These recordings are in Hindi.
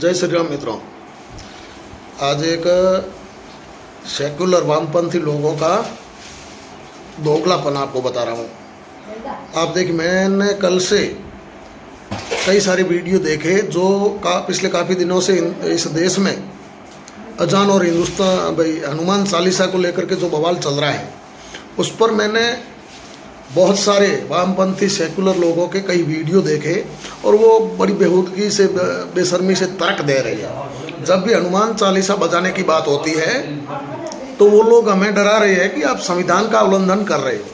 जय श्री राम मित्रों। आज एक सेक्युलर वामपंथी लोगों का दोगलापन आपको बता रहा हूँ। आप देखिए, मैंने कल से कई सारे वीडियो देखे जो पिछले काफ़ी दिनों से इस देश में अजान और हिंदुस्तान हनुमान चालीसा को लेकर के जो बवाल चल रहा है, उस पर मैंने बहुत सारे वामपंथी सेकुलर लोगों के कई वीडियो देखे और वो बड़ी बेहूदगी से बेशर्मी से तर्क दे रहे हैं। जब भी हनुमान चालीसा बजाने की बात होती है तो वो लोग हमें डरा रहे हैं कि आप संविधान का उल्लंघन कर रहे हो,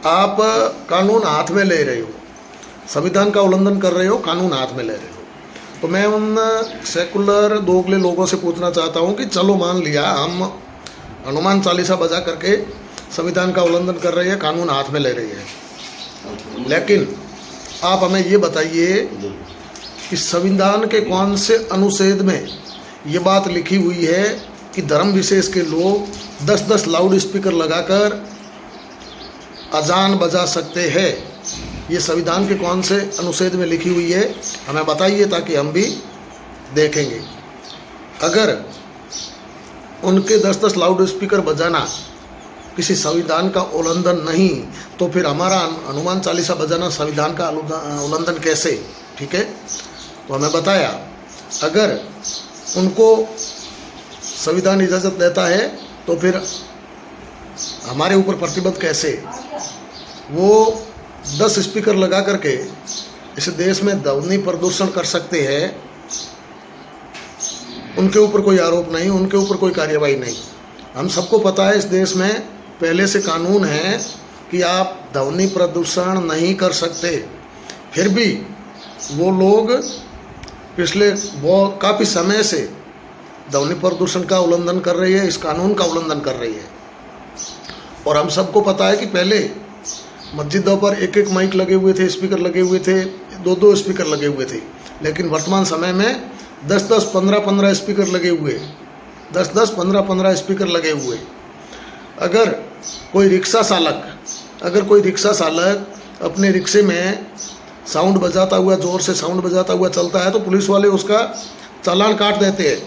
आप कानून हाथ में ले रहे हो, संविधान का उल्लंघन कर रहे हो, कानून हाथ में ले रहे हो। तो मैं उन सेकुलर दोगले लोगों से पूछना चाहता हूँ कि चलो मान लिया हम हनुमान चालीसा बजा करके संविधान का उल्लंघन कर रहे हैं, कानून हाथ में ले रही है, लेकिन आप हमें ये बताइए कि संविधान के कौन से अनुच्छेद में ये बात लिखी हुई है कि धर्म विशेष के लोग 10-10 लाउड स्पीकर लगाकर अजान बजा सकते हैं। ये संविधान के कौन से अनुच्छेद में लिखी हुई है, हमें बताइए ताकि हम भी देखेंगे। अगर उनके 10-10 लाउड स्पीकर बजाना किसी संविधान का उल्लंघन नहीं, तो फिर हमारा हनुमान चालीसा बजाना संविधान का उल्लंघन कैसे? ठीक है, तो हमें बताया अगर उनको संविधान इजाज़त देता है तो फिर हमारे ऊपर प्रतिबद्ध कैसे? वो 10 स्पीकर लगा करके इस देश में ध्वनि प्रदूषण कर सकते हैं, उनके ऊपर कोई आरोप नहीं, उनके ऊपर कोई कार्रवाई नहीं। हम सबको पता है इस देश में पहले से कानून है कि आप ध्वनि प्रदूषण नहीं कर सकते, फिर भी वो लोग पिछले काफ़ी समय से ध्वनि प्रदूषण का उल्लंघन कर रही है, इस कानून का उल्लंघन कर रही है। और हम सबको पता है कि पहले मस्जिदों पर एक माइक लगे हुए थे, स्पीकर लगे हुए थे, 2-2 स्पीकर लगे हुए थे, लेकिन वर्तमान समय में 10-10, 15-15 स्पीकर लगे हुए, 10-10, 15-15 स्पीकर लगे हुए। अगर कोई रिक्शा चालक अपने रिक्शे में साउंड बजाता हुआ, ज़ोर से साउंड बजाता हुआ चलता है तो पुलिस वाले उसका चालान काट देते हैं।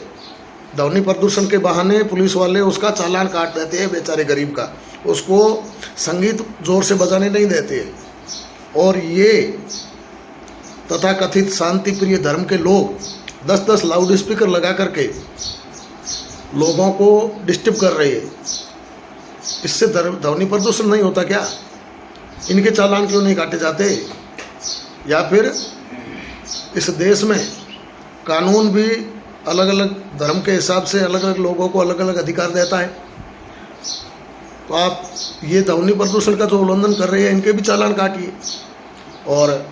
ध्वनि प्रदूषण के बहाने पुलिस वाले उसका चालान काट देते हैं, बेचारे गरीब का, उसको संगीत ज़ोर से बजाने नहीं देते। और ये तथाकथित शांति प्रिय धर्म के लोग 10-10 लाउड स्पीकर लगा करके लोगों को डिस्टर्ब कर रहे हैं। इससे ध्वनि प्रदूषण नहीं होता क्या? इनके चालान क्यों नहीं काटे जाते? या फिर इस देश में कानून भी अलग अलग धर्म के हिसाब से अलग अलग लोगों को अलग अलग अधिकार देता है। तो आप ये ध्वनि प्रदूषण का जो उल्लंघन कर रहे हैं, इनके भी चालान काटिए। और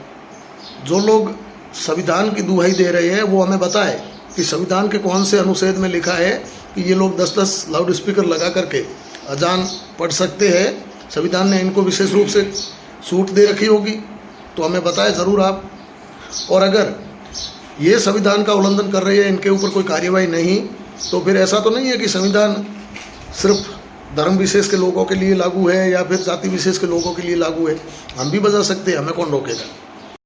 जो लोग संविधान की दुहाई दे रहे हैं वो हमें बताए कि संविधान के कौन से अनुच्छेद में लिखा है कि ये लोग 10-10 लाउड स्पीकर लगा करके अजान पढ़ सकते हैं। संविधान ने इनको विशेष रूप से छूट दे रखी होगी, तो हमें बताएं ज़रूर आप। और अगर ये संविधान का उल्लंघन कर रहे हैं, इनके ऊपर कोई कार्रवाई नहीं, तो फिर ऐसा तो नहीं है कि संविधान सिर्फ धर्म विशेष के लोगों के लिए लागू है या फिर जाति विशेष के लोगों के लिए लागू है। हम भी बजा सकते हैं, हमें कौन रोकेगा?